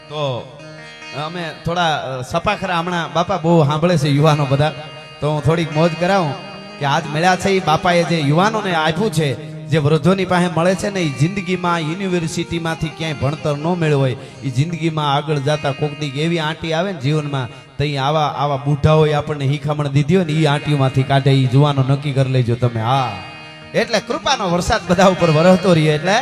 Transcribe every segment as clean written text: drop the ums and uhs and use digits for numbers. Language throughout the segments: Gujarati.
તો અમે થોડા સપાખરા હમણાં બાપા બહુ સાંભળે છે યુવાનો બધા, તો હું થોડીક મોજ કરાવું કે આજ મળ્યા છે એ બાપાએ જે યુવાનોને આપ્યું છે, જે વૃદ્ધોની પાસે મળે છે ને, એ જિંદગીમાં યુનિવર્સિટીમાંથી ક્યાંય ભણતર ન મેળવ્યું હોય, એ જિંદગીમાં આગળ જતા કોકની એવી આંટી આવે ને જીવનમાં, તો આવા આવા બુઢાઓએ આપણને હિખામણ દીધી હોય ને, એ આંટીઓમાંથી કાઢે. એ જુવાનો નક્કી કરી લેજો તમે. હા, એટલે કૃપાનો વરસાદ બધા ઉપર વરસતો રહીએ. એટલે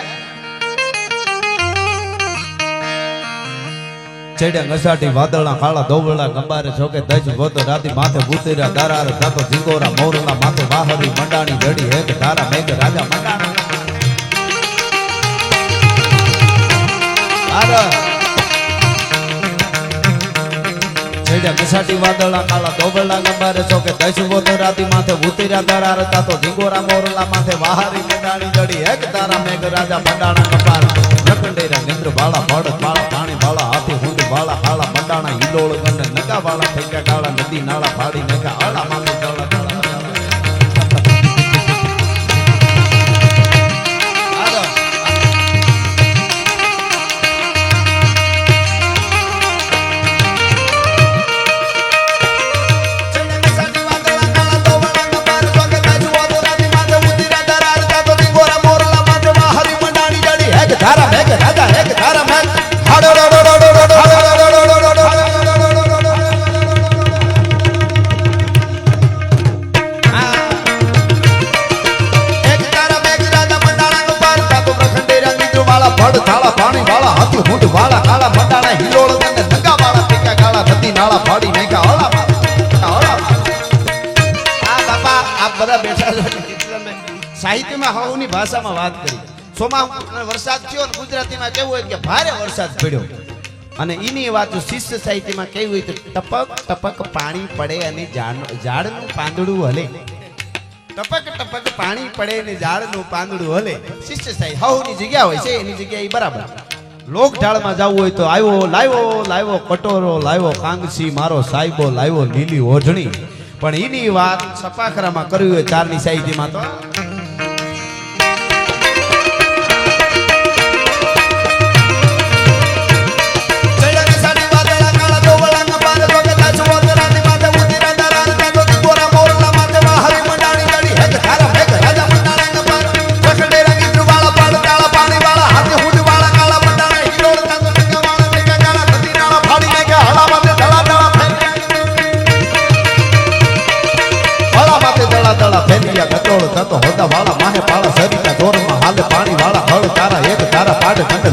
ચડ્યા ઘસાટી વાદળના કાળા દોબળા ગંબારે છોકે દજ ગોતો રાતી માથે ભૂતેરા દારાર જાતો ઝીંગોરા મોરલા માથે વાહરી મંડાણી જડી હેક ધારા મેઘ રાજા મંડાણા. ચડ્યા ઘસાટી વાદળના કાળા દોબળા ગંબારે છોકે દજ ગોતો રાતી માથે ભૂતેરા દારાર જાતો ઝીંગોરા મોરલા માથે વાહરી મંડાણી જડી હેક ધારા મેઘ રાજા મંડાણા. કપાળ નકંડેરા નિંદ્ર બાળા ભડ બાળા પાણી બાળા હાથી હુંડ બાળા હાળા મંડાણા હિલોળ ગંડ નગા બાળા ફેંકા કાળા નદી નાળા ફાડી નગા આળા માથે ચાળા ધારા મેઘ રાજા એક ધારા મેઘ હાડો રોડો રોડો રોડો એક ધારા મેઘ રાજા મંડાણા નો પાર તાતો પ્રખંડેરા નિદ્ર વાળા ભડ થાળા પાણી વાળા હાથી હુંડ વાળા કાળા મંડાણા હિલોળ ગંડ નગા વાળા ટીકા કાળા નદી નાળા ફાડી નાખ્યા હળા હળા. આ બાપા આપ બધા બેઠા છો, સાહિત્યમાં હવની ભાષામાં વાત કરી. સોમા વરસાદ થયો ને ગુજરાતીમાં કેવું હોય કે ભારે વરસાદ પડ્યો, અને એની વાત શિષ્ય સાહિત્યમાં કેવું હોય તો ટપક ટપક પાણી પડે અને ઝાડનું પાંદડું હલે. ટપક ટપક પાણી પડે અને ઝાડનું પાંદડું હલે. શિષ્ય સાહિત્ય હવની જગ્યા હોય છે, એની જગ્યા એ બરાબર. લોક ઢાળમાં જવું હોય તો આવ્યો લાવ્યો લાવ્યો કટોરો લાવ્યો કાંગસી મારો સાહેબો લાવ્યો લીલી ઓઢણી. પણ એની વાત સપાખરામાં કરવી હોય ચારની સાહિત્યમાં તો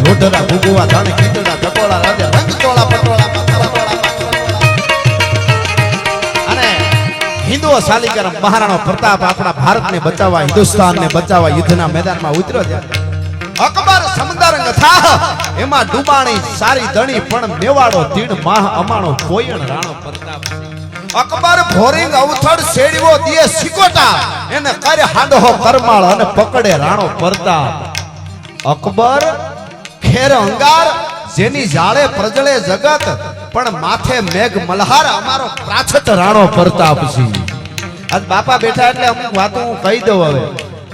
લોઢરા ભૂગવા જાણે કીચડા ચકોડા રાજા રંગ ચોળા પટોળા. અને હિન્દુ શાલિગ્રામ મહારાણો પ્રતાપ આપણા ભારતને બચાવવા, હિન્દુસ્તાનને બચાવવા યુદ્ધના મેદાનમાં ઉતર્યો છે. અકબર સમંદર અથાહ એમાં ડૂબાણી સારી ધણી પણ મેવાડો તીડ માહ અમાણો કોયણ રાણો પ્રતાપ. અકબર ભોરિંગ અવથડ શેડવો દિયે સિકોટા એને કરે હાંડો કરમાળ અને પકડે રાણો પ્રતાપ. અકબર ખેર અંગાર જેની જાળે પ્રજળે જગત પણ માથે મેઘ મલ્હાર અમારો પ્રાછત રાણો પ્રતાપ છે. આજ બાપા બેઠા એટલે અમુક વાતો હું કહી દઉં.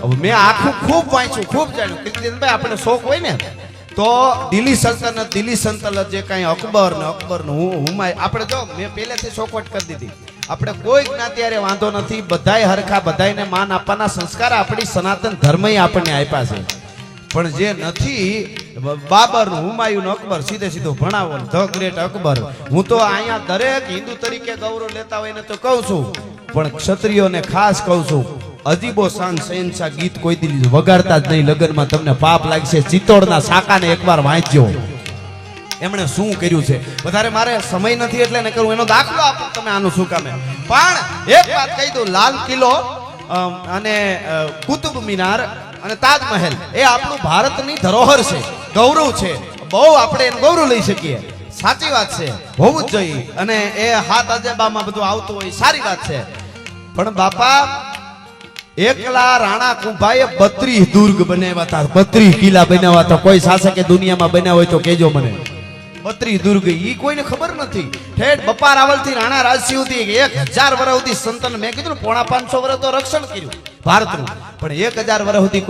હવે મેં આખું ખૂબ વાંચ્યું, ખૂબ જાણ્યું. કીર્તિદાનભાઈ આપણે શોખ હોય ને તો દિલ્હી સલ્તનત જે કાંઈ અકબર ને હુમાય આપણે જો મેં પહેલેથી ચોખવટ કરી દીધી. આપણે કોઈ જ્ઞાતિ હારે વાંધો નથી, બધાય હરખા, બધાયને માન આપવાના સંસ્કાર આપણી સનાતન ધર્મએ આપણને આપ્યા છે. પણ જે નથી બાબર હુમાયુન અકબર સીધે સીધું ભણાવો ધ ગ્રેટ અકબર. હું તો અહીંયા દરેક હિન્દુ તરીકે ગૌરવ લેતા હોય ને તો કહું છું, પણ ક્ષત્રિયોને ખાસ કહું છું, અજીબો શાન શહેનશાહ ગીત કોઈ દી વગાડતા જ નહીં. લગ્નમાં તમને પાપ લાગશે. ચિત્તોડના સાકાને એકવાર વાંચજો, એમણે શું કર્યું છે. વધારે મારે સમય નથી એટલે ને કરું, એનો દાખલો આપો તમે આનું શું કામે. પણ એક વાત કહી દઉં, લાલ કિલ્લો અને કુતુબ મિનાર અને તાજમહેલ એ આપણું ભારતની ધરોહર છે, ગૌરવ છે. બહુ આપણે એનું ગૌરવ લઈ શકીએ. સાચી વાત છે, હોવું જ જોઈએ. અને એ હાથ અજેબામાં બધું આવતું હોય, સારી વાત છે. પણ બાપા એકલા રાણા કુંભાએ 32 દુર્ગ બનાવ્યા હતા, 32 કિલ્લા બનાવ્યા હતા. કોઈ શાસકે દુનિયામાં બનાવ્યા હોય તો કેજો મને. 32 દુર્ગ ઈ કોઈને ખબર નથી. ઠેઠ બપા રાવલ થી રાણા રાજસિંહ સુધી 1000 વર્ષ સુધી સંતન મેં કીધું 550 વર્ષ તો રક્ષણ કર્યું. ભારતનું. પણ 1000 વર્ષ સુધી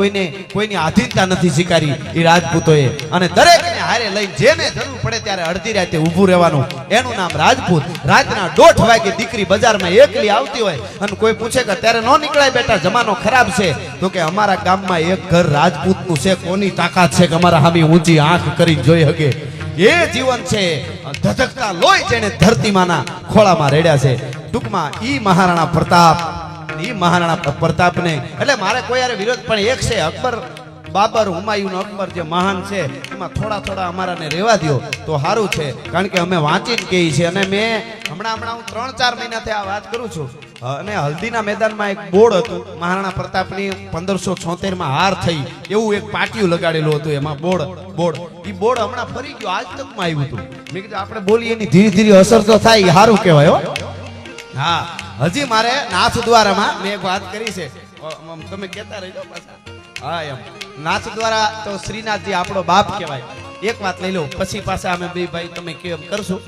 કોઈની આધીનતા નથી સ્વીકારી એ રાજપૂતોએ. અને દરેકને હારે લઈને જેને જરૂર પડે ત્યારે અડધી રાતે ઊભું રહેવાનું, એનું નામ રાજપૂત. રાતના 1:30 વાગે દીકરી બજારમાં એકલી આવતી હોય અને કોઈ પૂછે કે ત્યારે ન નીકળાય બેટા, જમાનો ખરાબ છે, તો કે અમારા ગામમાં એક ઘર રાજપૂતનું છે, કોની તાકાત છે કે અમારા સામે ઊંચી આંખ કરી જોઈ શકે. એ જીવન છે ધધકતા લોહી જેને ધરતીમાંના ખોળામાં રેડ્યા છે. ટૂંકમાં ઈ મહારાણા પ્રતાપને એટલે મારે કોઈ યાર વિરોધ પણ એક છે, અકબર બાબર હુમાયુન અકબર જે મહાન છે એમાં થોડા અમારાને રહેવા દો તો સારું છે, કારણ કે અમે વાંચીને કહી છે. અને મેં હમણાં હું 3-4 મહિનાથી આ વાત કરું છું. અને હલ્દીના મેદાનમાં એક બોર્ડ હતું, મહારાણા પ્રતાપની 1576માં હાર થઈ એવું એક પાટિયું લગાડેલું હતું, એમાં બોર્ડ ઈ બોર્ડ હમણાં ફરી ગયો, આજ તકમાં આવ્યું હતું. મેં કીધું આપણે બોલીએ એની ધીરે ધીરે અસર તો થાય, એ સારું કહેવાય હો. હા, હજી મારે નાથદ્વારામાં મેં એક વાત કરી છે, તમે કહેતા રહેજો પાછા. હા, એમ નાથદ્વારા તો શ્રીનાથજી આપણો બાપ કહેવાય. એક વાત લઈ લો પછી પાછા અમે બે ભાઈ તમે કેમ કરશું.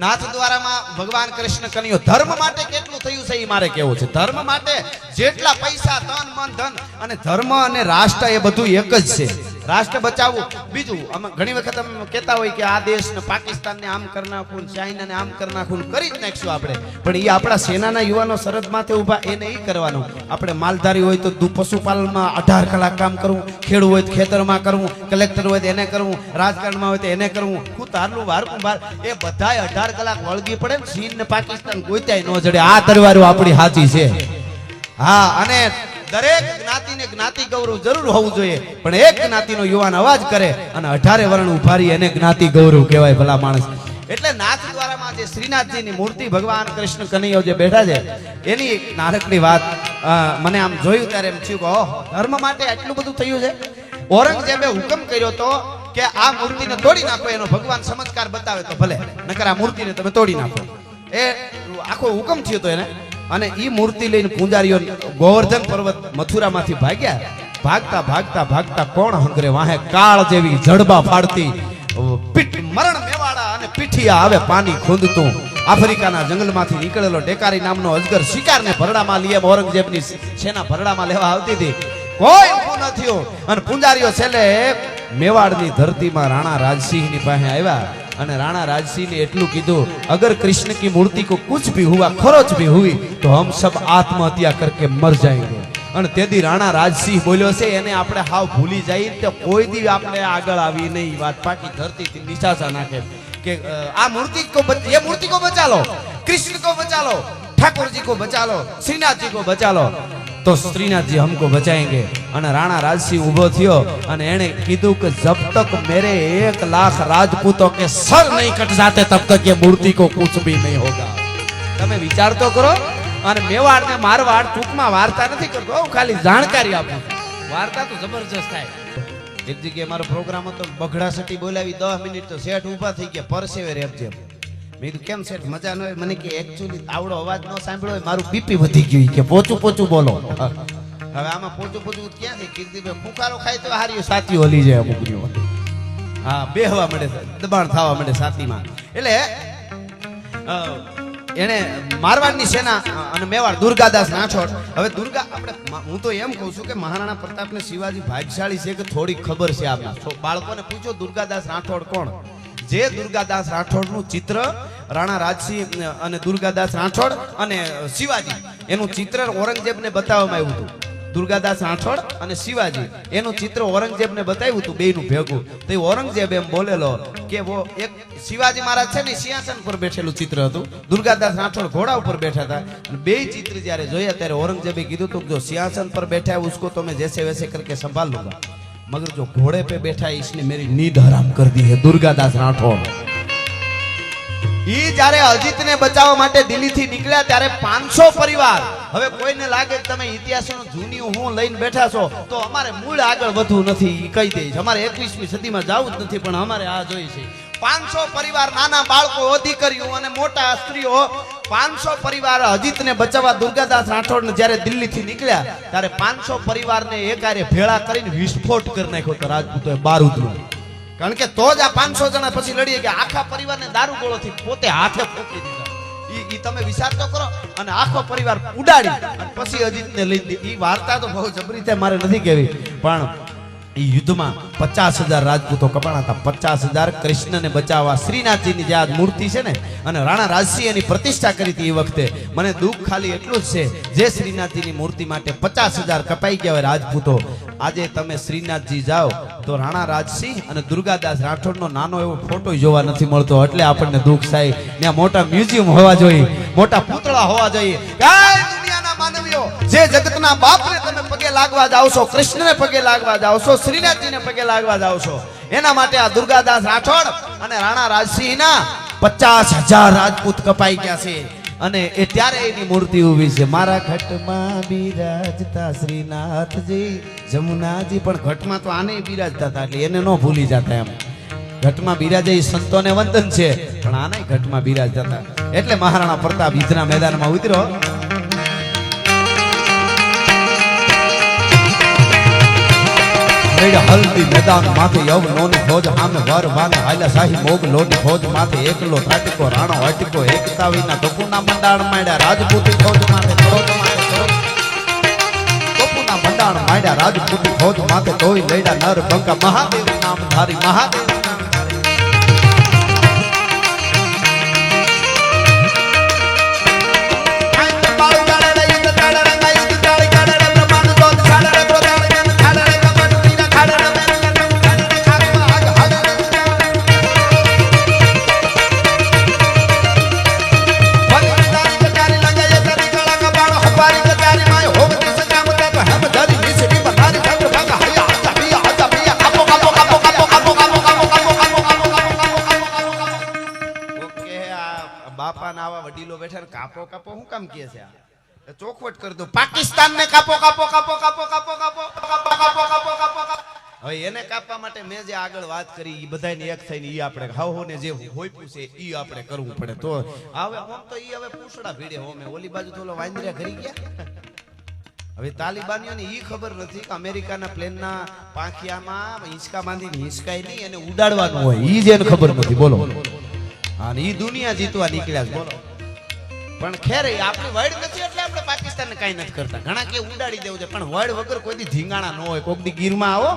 નાથદ્વારામાં ભગવાન કૃષ્ણ કન્યો ધર્મ માટે કેટલું થયું છે એ મારે કેવું છે. ધર્મ માટે જેટલા પૈસા, તન મન ધન, અને ધર્મ અને રાષ્ટ્ર એ બધું એક જ છે. રાષ્ટ્ર બચાવવું. બીજું અમે ઘણી વખત અમે કહેતા હોય કે આ દેશને પાકિસ્તાનને આમ કરી નાખું, ચાઇનાને આમ કરી નાખું, કરી જ નાખશું આપણે. પણ એ આપણા સેનાના યુવાનો સરહદ માથે ઊભા, એને એ કરવાનું. આપણે માલધારી હોય તો પશુપાલનમાં 18 કલાક કામ કરવું, ખેડૂત હોય તો ખેતરમાં કરવું, કલેક્ટર હોય તો એને કરવું, રાજકારણમાં હોય તો એને કરવું, હું તારલું વારકું બાર, એ બધાય 18 કલાક વળગી પડે ને. ચીન ને પાકિસ્તાન ગોત્યાય ન જડે. આ તરવારો આપણી સાચી છે. હા, અને દરેક જ્ઞાતિને જ્ઞાતિ ગૌરવ જરૂર હોવું જોઈએ, પણ એક જ્ઞાતિનો યુવાન અવાજ કરે અને 18 વર્ણ ઉભારી એને જ્ઞાતિ ગૌરવ કહેવાય ભલા માણસ. એટલે નાથદ્વારામાં જે શ્રીનાથજીની મૂર્તિ ભગવાન કૃષ્ણ કનૈયો જે બેઠા છે એની એક નાનકડી વાત મને આમ જોયું ત્યારે એમ થયું કે ઓહ, ધર્મ માટે આટલું બધું થયું છે. ઔરંગઝેબે હુકમ કર્યો તો કે આ મૂર્તિને તોડી નાખો, એનો ભગવાન ચમત્કાર બતાવે તો ભલે, નકર આ મૂર્તિને તમે તોડી નાખો. એ આખો હુકમ થયો તો એને. અને ઈ મૂર્તિ લઈને પૂજારીઓ ગોવર્ધન પર્વત મથુરામાંથી ભાગતા કોણ હંગરે વાહે કાળ જેવી જડબા ફાડતી મરણ મેવાડા અને પીઠિયા આવે પાણી ખૂંદતું. આફ્રિકાના જંગલમાંથી નીકળેલો ડેકારી નામનો અજગર શિકારને ભરડામાં લઈ ઔરંગઝેબની સેના ભરડામાં લેવા આવતી હતી. કોઈ ઊભું ન થયું. અને પૂજારીઓ છેલ્લે મેવાડની ધરતીમાં રાણા રાજસિંહની પાસે આવ્યા અને રાણા राजसिंह ने एटलू कीधु, अगर कृष्ण की मूर्ति को कुछ भी हुआ, खरोच भी हुई, तो हम सब आत्महत्या करके मर जाएंगे. અને તેથી રાણા રાજસિંહ બોલ્યો છે એને આપણે હાવ ભૂલી જઈએ તો કોઈ દી આપણે આગળ આવી નહીં. વાત પાકી ધરતીથી નિશાસા નાખે કે આ મૂર્તિ को बचा लो, कृष्ण को बचा लो, ठाकुर जी को बचा लो, श्रीनाथ जी को बचा लो, तो श्रीनाथ जी हमको बचाएंगे. અને રાણા રાજસિંહ ઊભો થયો અને એણે કીધું કે જબ તક મેરે 1 લાખ રાજપૂતों के सर नहीं कट जाते तब तक ये मूर्ति को कुछ भी नहीं होगा. તમે વિચાર તો કરો. અને મેવાડ ને મારવાડ ટૂંકમાં વાર્તા નથી કરતો, હું ખાલી જાણકારી આપું. વાર્તા તો જબરજસ્ત થાય. એક જગ્યાએ મારો પ્રોગ્રામ હતો, બગડા સટી બોલાવી 10 મિનિટ તો શેઠ ઊભા થઈ ગયા, પરસેવે રેપજે. મેં કીધું કેમ શેઠ મજા ન હોય? મને કે એકચ્યુઅલી આવડો અવાજ ન સાંભળ્યો હોય, મારું બીપી વધી ગયું કે પોચું બોલો. હવે આમાં પોચું ક્યાં છે? કીર્તિભાઈ ફૂંકારો ખાય તો હારી સાચી ઓલી જાય અમુકની. હા, બેહવા મળે, દબાણ થવા મળે છાતીમાં. એટલે એને મારવાડની સેના અને મેવાડ દુર્ગાદાસ રાઠોડ. હવે હું તો એમ કહું છું કે મહારાણા પ્રતાપને શિવાજી ભાગ્યશાળી છે કે થોડી ખબર છે. આપણા બાળકોને પૂછો દુર્ગાદાસ રાઠોડ કોણ. જે દુર્ગાદાસ રાઠોડનું ચિત્ર રાણા રાજસિંહ અને દુર્ગાદાસ રાઠોડ અને શિવાજી એનું ચિત્ર ઔરંગઝેબને બતાવવામાં આવ્યું હતું. દુર્ગાદાસ રાઠોડ અને શિવાજી એનું ચિત્ર ઔરંગઝેબને બતાવ્યું હતું બેયનું ભેગું. તો ઔરંગઝેબ એમ બોલેલો કે વો એક શિવાજી મહારાજ છે ને સિંહાસન પર બેઠેલું ચિત્ર હતું, દુર્ગાદાસ રાઠોડ ઘોડા ઉપર બેઠા હતા. અને બેય ચિત્ર જ્યારે જોયા ત્યારે ઔરંગઝેબે કીધું હતું જો સિંહાસન પર बैठा है उसको तो मैं जैसे वैसे करके संभाल लूंगा, मगर जो घोड़े पे बैठा है इसने मेरी नींद हराम कर दी है. दुर्गादास राठौड़ ઈ જ્યારે અજીતને બચાવવા માટે દિલ્હીથી નીકળ્યા ત્યારે 500 પરિવાર. હવે કોઈને લાગે કે તમે ઇતિહાસનો જૂની હું લઈને બેઠા છો તો અમારે મૂળ આગળ વધવું નથી, કહી દઈશ અમારે 21મી સદીમાં જવું જ નથી, પણ અમારે આ જોઈ છે. 500 પરિવાર, નાના બાળકો, અધિકારીઓ અને મોટા સ્ત્રીઓ, 500 પરિવાર અજીતને બચાવવા દુર્ગાદાસ રાઠોડને જ્યારે દિલ્હીથી નીકળ્યા ત્યારે 500 પરિવારને એકારે ભેળા કરીને વિસ્ફોટ કરી નાખ્યો તો રાજપૂતોએ બારૂદનો. કારણ કે તો જ આ 500 જણા પછી લડીએ કે આખા પરિવારને દારૂ ગોળોથી પોતે હાથે ફોકી દીધા. ઈ તમે વિચાર તો કરો. અને આખો પરિવાર ઉડાડી અને પછી અજીતને લઈ દે. ઈ વાર્તા તો બહુ જબરી છે, મારે નથી કહેવી. પણ ઈ યુદ્ધમાં 50,000 રાજપૂતો કપાણા હતા. 50,000 કૃષ્ણને બચાવવા શ્રીનાથજીની જે આ મૂર્તિ છે ને, અને રાણા રાજસિંહ એની પ્રતિષ્ઠા કરી હતી એ વખતે. મને દુઃખ ખાલી એટલું જ છે, જે શ્રીનાથજીની મૂર્તિ માટે 50,000 કપાઈ ગયા હોય રાજપૂતો, આજે તમે શ્રીનાથજી જાઓ તો રાણા રાજસિંહ અને દુર્ગાદાસ રાઠોડનો નાનો એવો ફોટો જોવા નથી મળતો. એટલે આપણને દુઃખ થાય. ત્યાં મોટા મ્યુઝિયમ હોવા જોઈએ, મોટા પૂતળા હોવા જોઈએ. દુનિયાના માનવીઓ, જે જગતના બાપને તમે પગે લાગવા જાવ છો, કૃષ્ણને પગે લાગવા જાવ છો, શ્રીનાથજીને પગે લાગવા જાવ છો, એના માટે આ દુર્ગાદાસ રાઠોડ અને રાણા રાજસિંહના 50,000 રાજપૂત કપાઈ ગયા છે. અને એ ત્યારે એની મૂર્તિ ઊભી છે. મારા ઘટમાં બિરાજતા શ્રીનાથજી જમુનાજી. પણ ઘટમાં તો આને બિરાજતા હતા, એટલે એને ન ભૂલી જતા. એમ ઘટમાં બિરાજે એ સંતોને વંદન છે, પણ આને ઘટમાં બિરાજતા હતા. એટલે મહારાણા પ્રતાપ યુદ્ધના મેદાનમાં ઉતર્યો. હલ્દી મેદાન માથે યવનોની ફોજ સામે વરવાને હાલ્યા શાહી મોગલોની ફોજ માથે એકલો થાટકો રાણો હટકો એકતા વિના ટોપુના મંડાણ માંડ્યા રાજપૂતી ફોજ માથે ટોપુના મંડાણ માંડ્યા રાજપૂતી ફોજ માથે તોય લડ્યા નર બંકા મહાદેવ નામ ધારી મહાદેવ. કાપો કાપો હું કામ કહે છે? ચોખવટ કરી દો. પાકિસ્તાન ને કાપો કાપો કાપો કાપો કાપો કાપો કાપો કાપો કાપો. હવે એને કાપવા માટે મેં જે આગળ વાત કરી એ બધાને એક થઈને ઈ આપણે હાવોને જે હોઈપું છે ઈ આપણે કરવું પડે. તો હવે આમ તો ઈ હવે પૂછડા ભીડે હોમે ઓલી બાજુ તો ઓલો વાંદરિયા ઘરી ગયા. હવે તાલિબાનીઓને ઈ ખબર નથી કે અમેરિકાના પ્લેનના પાંખિયામાં હિંચકા બાંધીને હિંચકાય નહીં અને ઉડાડવાનું હોય. ઈ જ એને ખબર નથી. બોલો. અને ઈ દુનિયા જીતવા નીકળ્યા છે. બોલો. પણ ખેર આપણી વર્ડ નથી એટલે આપણે પાકિસ્તાનને કાઈ નથી કરતા. ઘણા કે ઉડાડી દેવું છે, પણ વર્ડ વગર કોઈ દી ધીંગાણા ન હોય. કોક દી ગીરમાં આવો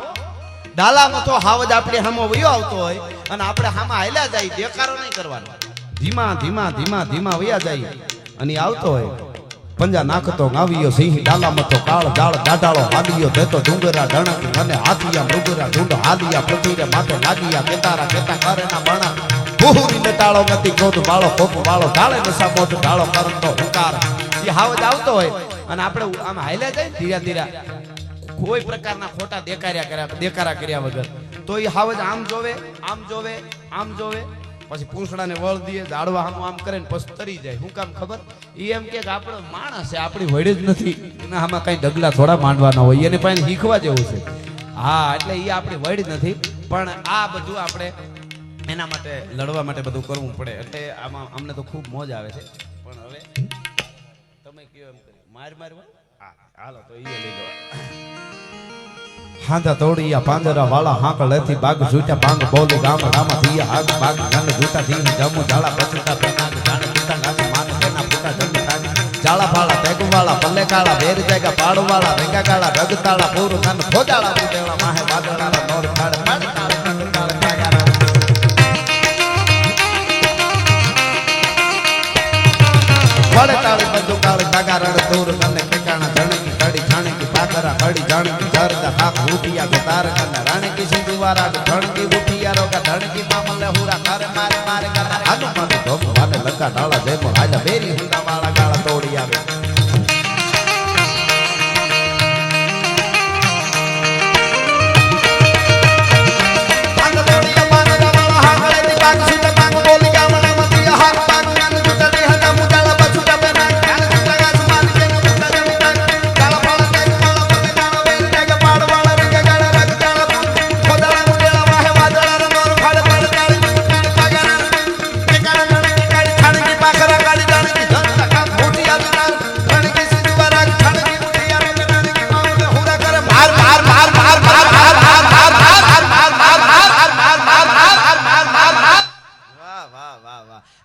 ડાલામાં તો હાવજ આપણે હામો વયો આવતો હોય અને આપણે હામાં હાલ્યા જાય, દેકારો નહીં કરવાનો. ધીમા ધીમા ધીમા ધીમા વયા જાય અને આવતો હોય. પંજા નાખતો ગાવિયો સિંહ ડાલામાં તો કાળ જાળ દાડાળો હાલિયો દેતો ડુંગરા ડણક અને હાથિયા મૃગરા ઢૂંઢ હાલિયા પૃથ્વીરે માથે લાગિયા કેતારા કેતા કરેના બણા ભૂરી નટાળો મતી ક્રોધ બાળો કોપ બાળો ઢાળે નસા મોઢ ઢાળો કરતો હુંકાર. એ હાવજ આવતો હોય અને આપણે આમ હાલ્યા જાય ધીરા ધીરા, કોઈ પ્રકારના ખોટા દેકારા કર્યા વગર. તો એ હાવજ આમ જોવે આમ જોવે આમ જોવે, પછી પૂંછડાને વળ દે, ઝાડવા આમ કરે ને પછી તરી જાય. શું કામ ખબર? એ એમ કે આપણો માણસ છે, આપણી વડે જ નથી. એના આમાં કઈ ડગલા થોડા માંડવાના હોય, એને પાસે શીખવા જેવું છે. હા, એટલે એ આપણી વડ નથી. પણ આ બધું આપણે એના માટે લડવા માટે બધું કરવું પડે. એટલે આમાં અમને તો ખૂબ મોજ આવે છે. પણ હવે તમે કયો એમ કરી માર હાલો તો એ લઈ લો. હાંધા તોડિયા પાંજરા વાળા હાંક લેથી બાગ જૂટા બાંગ બોલી ગામ રામા થિયા આગ બાગ ગન જૂટા થી જમુ ઝાલા પચુટા પેનાગ જાણે પિતા ગાતી માને તેના પુતા જન્મ તાગ ઝાલા ફાળા તેગવાળા પલ્લે કાળા બેર જાગા પાડવાળા રેગા કાળા રગતાળા પૂર ગન ખોજાળા ઉદેળા માહે વાદળાળા નોર ખાડ પાડ કાળ કંડ કાળ કાગારા વડે તાળી બંદુ કાળ કાગારણ દૂર ગન ઠેકાણા જણકી કડી જાણકી પાકરા કડી જાણકી જરદા હાક ઉઠિયા કે તારકન રાણી કી સિંધુવારા ધણકી ઉઠિયા રોગા ધણકી મામલે હુરા કરે મારે મારે કરા હનુમાન ધોમ વાને લંકા ડાળા જેમો આજા બેરી હુંડા વાળા ગાળા તોડી આવે.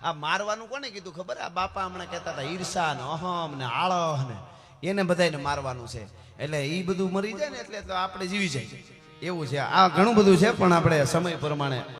આ મારવાનું કોને કીધું ખબર? આ બાપા હમણાં કહેતા હતા ઈર્ષા ને અહમ ને આળહ ને એને બધાને મારવાનું છે. એટલે એ બધું મરી જાય ને એટલે આપણે જીવી જાય એવું છે. આ ઘણું બધું છે પણ આપણે સમય પ્રમાણે